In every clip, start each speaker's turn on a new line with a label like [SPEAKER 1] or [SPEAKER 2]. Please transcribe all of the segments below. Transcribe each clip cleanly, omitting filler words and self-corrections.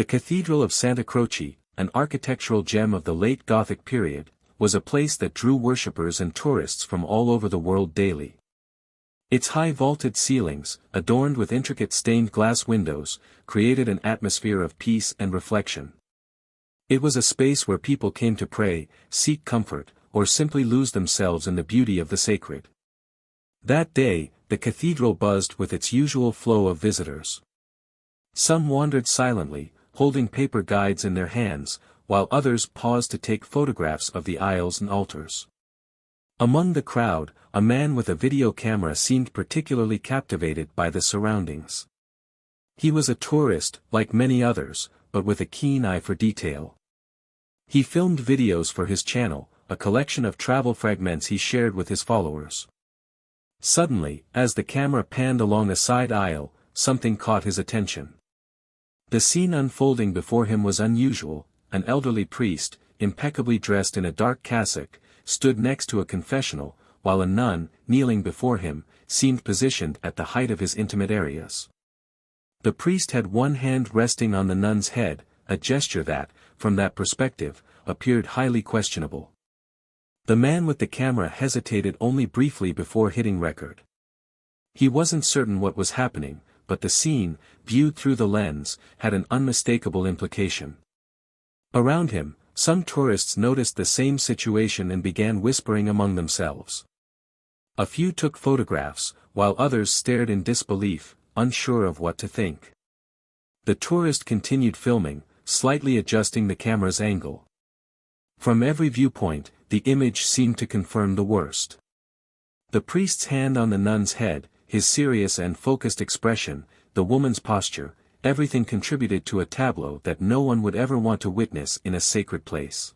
[SPEAKER 1] The Cathedral of Santa Croce, an architectural gem of the late Gothic period, was a place that drew worshippers and tourists from all over the world daily. Its high vaulted ceilings, adorned with intricate stained glass windows, created an atmosphere of peace and reflection. It was a space where people came to pray, seek comfort, or simply lose themselves in the beauty of the sacred. That day, the cathedral buzzed with its usual flow of visitors. Some wandered silently, holding paper guides in their hands, while others paused to take photographs of the aisles and altars. Among the crowd, a man with a video camera seemed particularly captivated by the surroundings. He was a tourist, like many others, but with a keen eye for detail. He filmed videos for his channel, a collection of travel fragments he shared with his followers. Suddenly, as the camera panned along a side aisle, something caught his attention. The scene unfolding before him was unusual. An elderly priest, impeccably dressed in a dark cassock, stood next to a confessional, while a nun, kneeling before him, seemed positioned at the height of his intimate areas. The priest had one hand resting on the nun's head, a gesture that, from that perspective, appeared highly questionable. The man with the camera hesitated only briefly before hitting record. He wasn't certain what was happening, but the scene, viewed through the lens, had an unmistakable implication. Around him, some tourists noticed the same situation and began whispering among themselves. A few took photographs, while others stared in disbelief, unsure of what to think. The tourist continued filming, slightly adjusting the camera's angle. From every viewpoint, the image seemed to confirm the worst. The priest's hand on the nun's head, his serious and focused expression, the woman's posture, everything contributed to a tableau that no one would ever want to witness in a sacred place.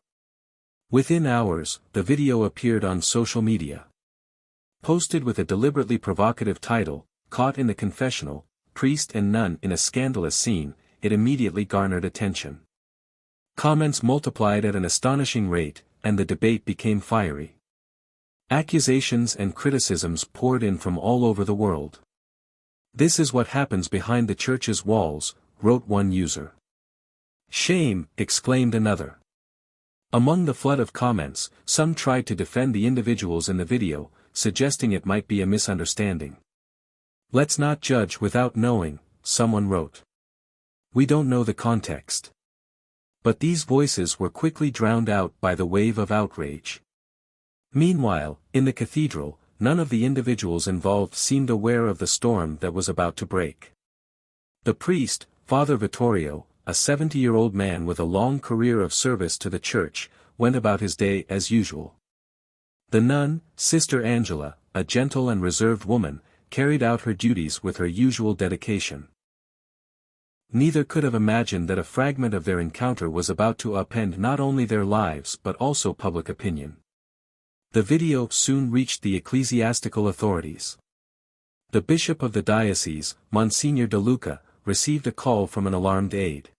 [SPEAKER 1] Within hours, the video appeared on social media. Posted with a deliberately provocative title, "Caught in the Confessional, Priest and Nun in a Scandalous Scene," it immediately garnered attention. Comments multiplied at an astonishing rate, and the debate became fiery. Accusations and criticisms poured in from all over the world. "This is what happens behind the church's walls," wrote one user. "Shame," exclaimed another. Among the flood of comments, some tried to defend the individuals in the video, suggesting it might be a misunderstanding. "Let's not judge without knowing," someone wrote. "We don't know the context." But these voices were quickly drowned out by the wave of outrage. Meanwhile, in the cathedral, none of the individuals involved seemed aware of the storm that was about to break. The priest, Father Vittorio, a 70-year-old man with a long career of service to the church, went about his day as usual. The nun, Sister Angela, a gentle and reserved woman, carried out her duties with her usual dedication. Neither could have imagined that a fragment of their encounter was about to upend not only their lives but also public opinion. The video soon reached the ecclesiastical authorities. The bishop of the diocese, Monsignor De Luca, received a call from an alarmed aide.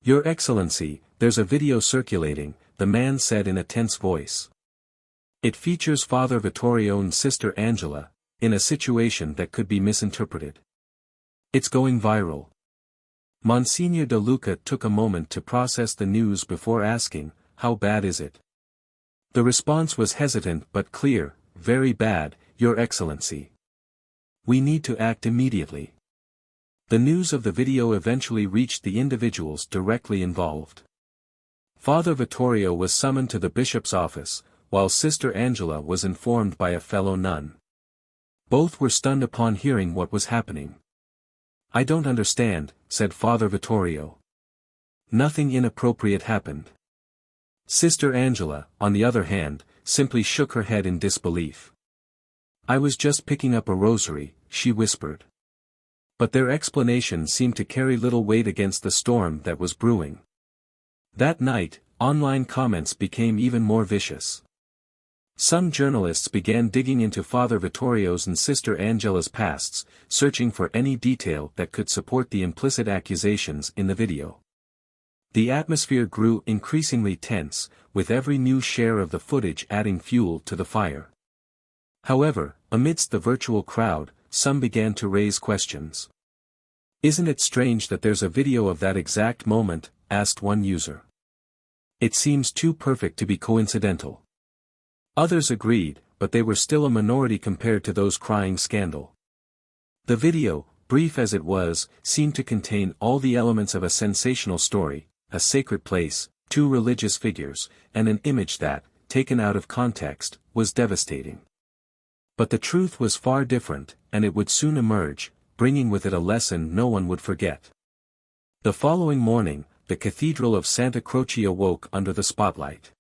[SPEAKER 1] "Your Excellency, there's a video circulating," the man said in a tense voice. "It features Father Vittorio and Sister Angela, in a situation that could be misinterpreted. It's going viral." Monsignor De Luca took a moment to process the news before asking, "How bad is it?" The response was hesitant but clear, "Very bad, Your Excellency. We need to act immediately." The news of the video eventually reached the individuals directly involved. Father Vittorio was summoned to the bishop's office, while Sister Angela was informed by a fellow nun. Both were stunned upon hearing what was happening. "I don't understand," said Father Vittorio. "Nothing inappropriate happened." Sister Angela, on the other hand, simply shook her head in disbelief. "I was just picking up a rosary," she whispered. But their explanation seemed to carry little weight against the storm that was brewing. That night, online comments became even more vicious. Some journalists began digging into Father Vittorio's and Sister Angela's pasts, searching for any detail that could support the implicit accusations in the video. The atmosphere grew increasingly tense, with every new share of the footage adding fuel to the fire. However, amidst the virtual crowd, some began to raise questions. "Isn't it strange that there's a video of that exact moment?" asked one user. "It seems too perfect to be coincidental." Others agreed, but they were still a minority compared to those crying scandal. The video, brief as it was, seemed to contain all the elements of a sensational story: a sacred place, two religious figures, and an image that, taken out of context, was devastating. But the truth was far different, and it would soon emerge, bringing with it a lesson no one would forget. The following morning, the Cathedral of Santa Croce awoke under the spotlight.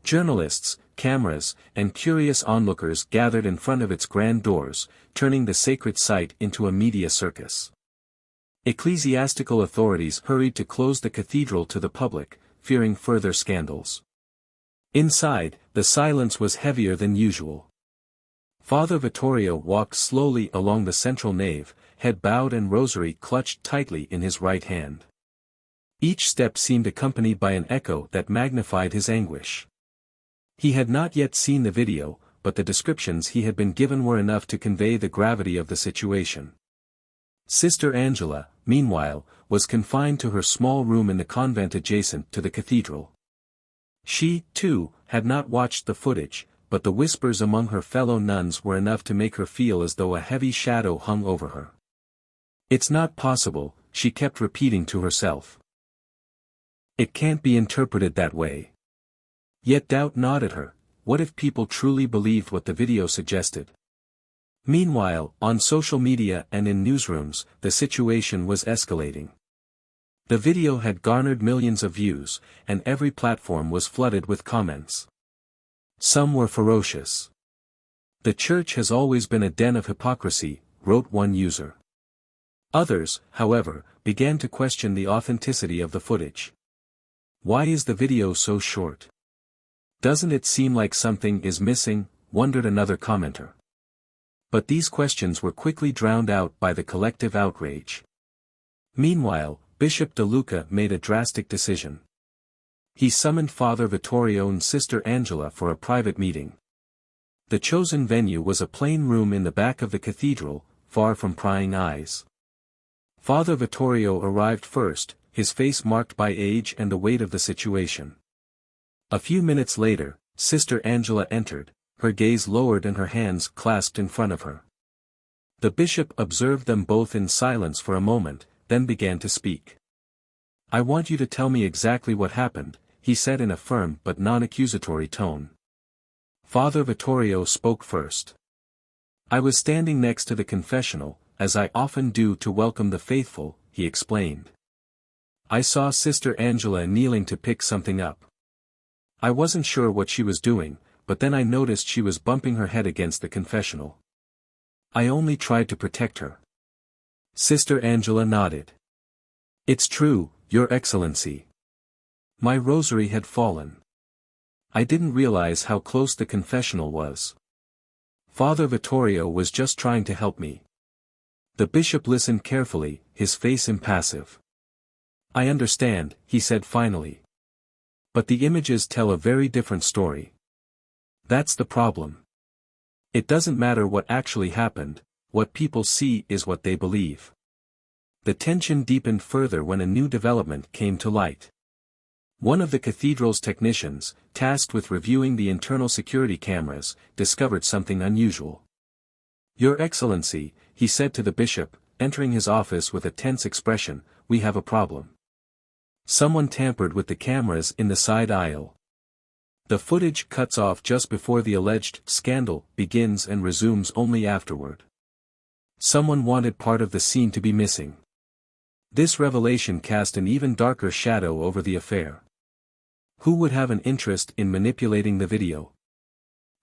[SPEAKER 1] Journalists, cameras, and curious onlookers gathered in front of its grand doors, turning the sacred site into a media circus. Ecclesiastical authorities hurried to close the cathedral to the public, fearing further scandals. Inside, the silence was heavier than usual. Father Vittorio walked slowly along the central nave, head bowed and rosary clutched tightly in his right hand. Each step seemed accompanied by an echo that magnified his anguish. He had not yet seen the video, but the descriptions he had been given were enough to convey the gravity of the situation. Sister Angela, meanwhile, was confined to her small room in the convent adjacent to the cathedral. She, too, had not watched the footage, but the whispers among her fellow nuns were enough to make her feel as though a heavy shadow hung over her. "It's not possible," she kept repeating to herself. "It can't be interpreted that way." Yet doubt gnawed at her. What if people truly believed what the video suggested? Meanwhile, on social media and in newsrooms, the situation was escalating. The video had garnered millions of views, and every platform was flooded with comments. Some were ferocious. "The church has always been a den of hypocrisy," wrote one user. Others, however, began to question the authenticity of the footage. "Why is the video so short? Doesn't it seem like something is missing?" wondered another commenter. But these questions were quickly drowned out by the collective outrage. Meanwhile, Bishop De Luca made a drastic decision. He summoned Father Vittorio and Sister Angela for a private meeting. The chosen venue was a plain room in the back of the cathedral, far from prying eyes. Father Vittorio arrived first, his face marked by age and the weight of the situation. A few minutes later, Sister Angela entered, her gaze lowered and her hands clasped in front of her. The bishop observed them both in silence for a moment, then began to speak. "I want you to tell me exactly what happened," he said in a firm but non-accusatory tone. Father Vittorio spoke first. "I was standing next to the confessional, as I often do to welcome the faithful," he explained. "I saw Sister Angela kneeling to pick something up. I wasn't sure what she was doing, but then I noticed she was bumping her head against the confessional. I only tried to protect her." Sister Angela nodded. "It's true, Your Excellency. My rosary had fallen. I didn't realize how close the confessional was. Father Vittorio was just trying to help me." The bishop listened carefully, his face impassive. "I understand," he said finally. "But the images tell a very different story. That's the problem. It doesn't matter what actually happened, what people see is what they believe." The tension deepened further when a new development came to light. One of the cathedral's technicians, tasked with reviewing the internal security cameras, discovered something unusual. "Your Excellency," he said to the bishop, entering his office with a tense expression, "we have a problem. Someone tampered with the cameras in the side aisle. The footage cuts off just before the alleged scandal begins and resumes only afterward. Someone wanted part of the scene to be missing." This revelation cast an even darker shadow over the affair. Who would have an interest in manipulating the video?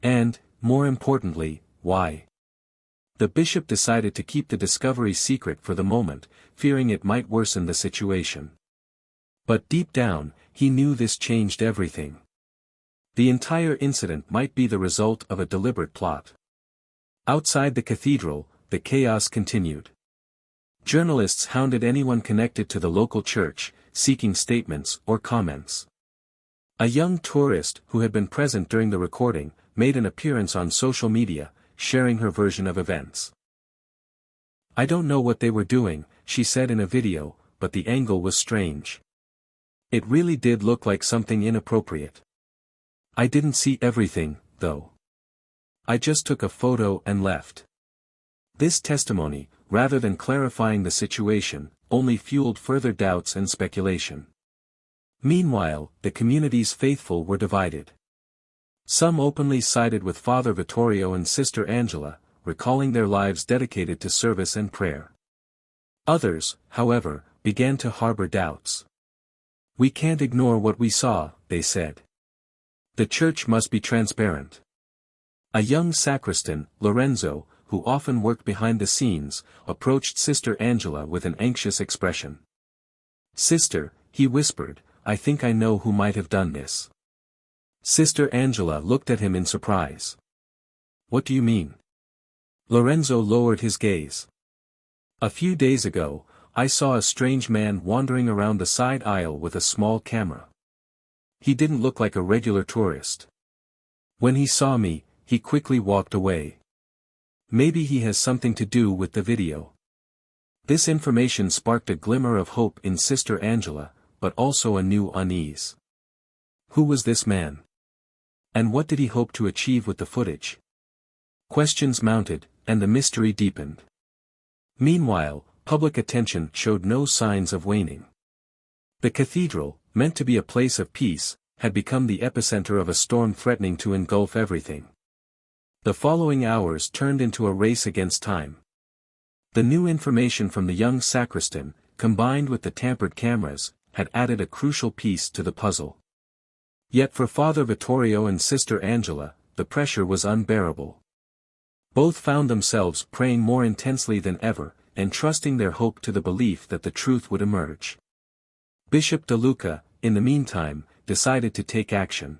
[SPEAKER 1] And, more importantly, why? The bishop decided to keep the discovery secret for the moment, fearing it might worsen the situation. But deep down, he knew this changed everything. The entire incident might be the result of a deliberate plot. Outside the cathedral, the chaos continued. Journalists hounded anyone connected to the local church, seeking statements or comments. A young tourist who had been present during the recording, made an appearance on social media, sharing her version of events. "I don't know what they were doing," she said in a video, but the angle was strange. It really did look like something inappropriate. "I didn't see everything, though. I just took a photo and left." This testimony, rather than clarifying the situation, only fueled further doubts and speculation. Meanwhile, the community's faithful were divided. Some openly sided with Father Vittorio and Sister Angela, recalling their lives dedicated to service and prayer. Others, however, began to harbor doubts. "We can't ignore what we saw," they said. "The church must be transparent." A young sacristan, Lorenzo, who often worked behind the scenes, approached Sister Angela with an anxious expression. "Sister," he whispered, "I think I know who might have done this." Sister Angela looked at him in surprise. "What do you mean?" Lorenzo lowered his gaze. "A few days ago, I saw a strange man wandering around the side aisle with a small camera. He didn't look like a regular tourist. When he saw me, he quickly walked away. Maybe he has something to do with the video." This information sparked a glimmer of hope in Sister Angela, but also a new unease. Who was this man? And what did he hope to achieve with the footage? Questions mounted, and the mystery deepened. Meanwhile, public attention showed no signs of waning. The cathedral, meant to be a place of peace, had become the epicenter of a storm threatening to engulf everything. The following hours turned into a race against time. The new information from the young sacristan, combined with the tampered cameras, had added a crucial piece to the puzzle. Yet for Father Vittorio and Sister Angela, the pressure was unbearable. Both found themselves praying more intensely than ever, entrusting their hope to the belief that the truth would emerge. Bishop De Luca, in the meantime, decided to take action.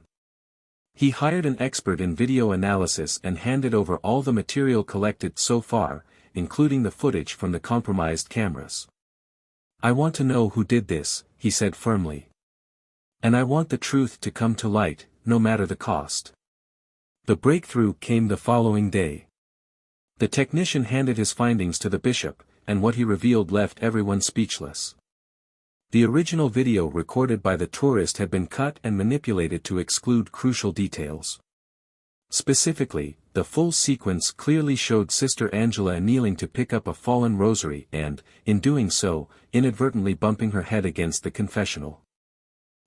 [SPEAKER 1] He hired an expert in video analysis and handed over all the material collected so far, including the footage from the compromised cameras. "I want to know who did this," he said firmly. "And I want the truth to come to light, no matter the cost." The breakthrough came the following day. The technician handed his findings to the bishop, and what he revealed left everyone speechless. The original video recorded by the tourist had been cut and manipulated to exclude crucial details. Specifically, the full sequence clearly showed Sister Angela kneeling to pick up a fallen rosary and, in doing so, inadvertently bumping her head against the confessional.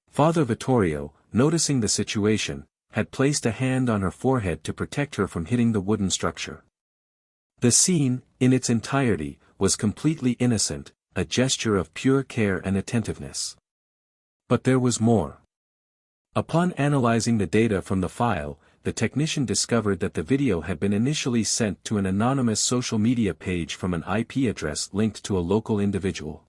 [SPEAKER 1] Father Vittorio, noticing the situation, had placed a hand on her forehead to protect her from hitting the wooden structure. The scene, in its entirety, was completely innocent, a gesture of pure care and attentiveness. But there was more. Upon analyzing the data from the file, the technician discovered that the video had been initially sent to an anonymous social media page from an IP address linked to a local individual.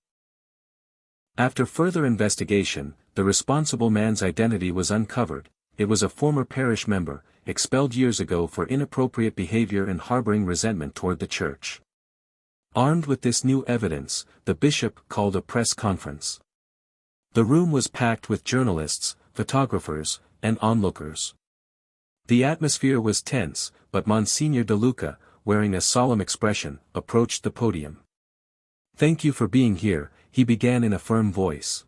[SPEAKER 1] After further investigation, the responsible man's identity was uncovered. It was a former parish member, expelled years ago for inappropriate behavior and harboring resentment toward the church. Armed with this new evidence, the bishop called a press conference. The room was packed with journalists, photographers, and onlookers. The atmosphere was tense, but Monsignor De Luca, wearing a solemn expression, approached the podium. "Thank you for being here," he began in a firm voice.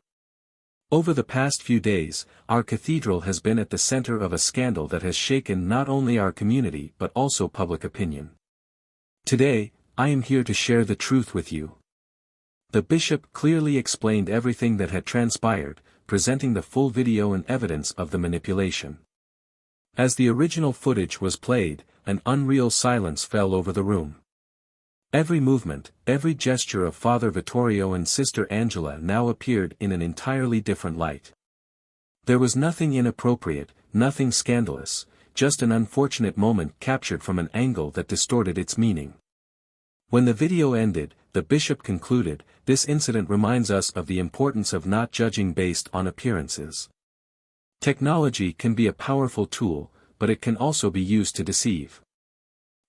[SPEAKER 1] "Over the past few days, our cathedral has been at the center of a scandal that has shaken not only our community but also public opinion. Today, I am here to share the truth with you." The bishop clearly explained everything that had transpired, presenting the full video and evidence of the manipulation. As the original footage was played, an unreal silence fell over the room. Every movement, every gesture of Father Vittorio and Sister Angela now appeared in an entirely different light. There was nothing inappropriate, nothing scandalous, just an unfortunate moment captured from an angle that distorted its meaning. When the video ended, the bishop concluded, "This incident reminds us of the importance of not judging based on appearances. Technology can be a powerful tool, but it can also be used to deceive.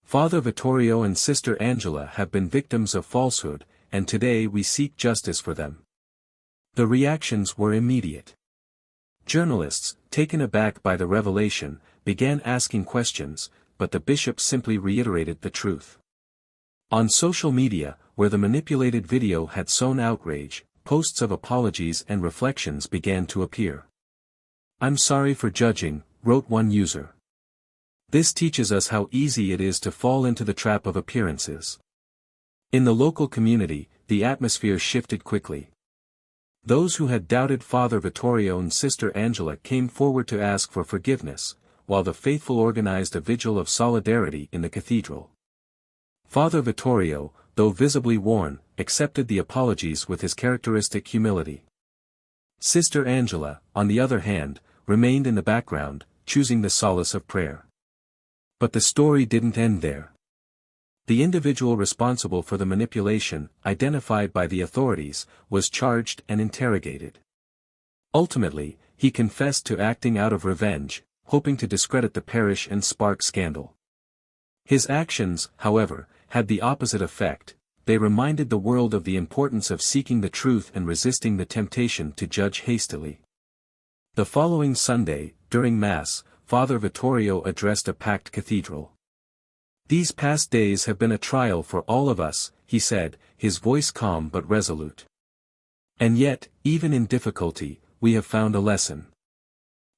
[SPEAKER 1] Father Vittorio and Sister Angela have been victims of falsehood, and today we seek justice for them." The reactions were immediate. Journalists, taken aback by the revelation, began asking questions, but the bishop simply reiterated the truth. On social media, where the manipulated video had sown outrage, posts of apologies and reflections began to appear. "I'm sorry for judging," wrote one user. "This teaches us how easy it is to fall into the trap of appearances." In the local community, the atmosphere shifted quickly. Those who had doubted Father Vittorio and Sister Angela came forward to ask for forgiveness, while the faithful organized a vigil of solidarity in the cathedral. Father Vittorio, though visibly worn, accepted the apologies with his characteristic humility. Sister Angela, on the other hand, remained in the background, choosing the solace of prayer. But the story didn't end there. The individual responsible for the manipulation, identified by the authorities, was charged and interrogated. Ultimately, he confessed to acting out of revenge, hoping to discredit the parish and spark scandal. His actions, however, had the opposite effect. They reminded the world of the importance of seeking the truth and resisting the temptation to judge hastily. The following Sunday, during Mass, Father Vittorio addressed a packed cathedral. "These past days have been a trial for all of us," he said, his voice calm but resolute. "And yet, even in difficulty, we have found a lesson.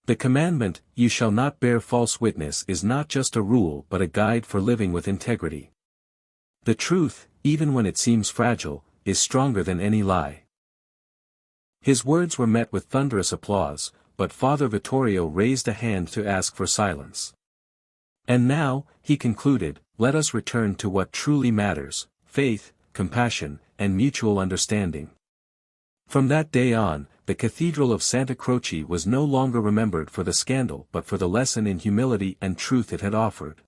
[SPEAKER 1] The commandment, 'You shall not bear false witness,' is not just a rule but a guide for living with integrity. The truth, even when it seems fragile, is stronger than any lie." His words were met with thunderous applause, but Father Vittorio raised a hand to ask for silence. "And now," he concluded, "let us return to what truly matters: faith, compassion, and mutual understanding." From that day on, the Cathedral of Santa Croce was no longer remembered for the scandal but for the lesson in humility and truth it had offered.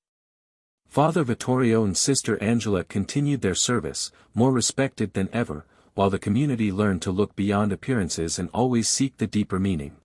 [SPEAKER 1] Father Vittorio and Sister Angela continued their service, more respected than ever, while the community learned to look beyond appearances and always seek the deeper meaning.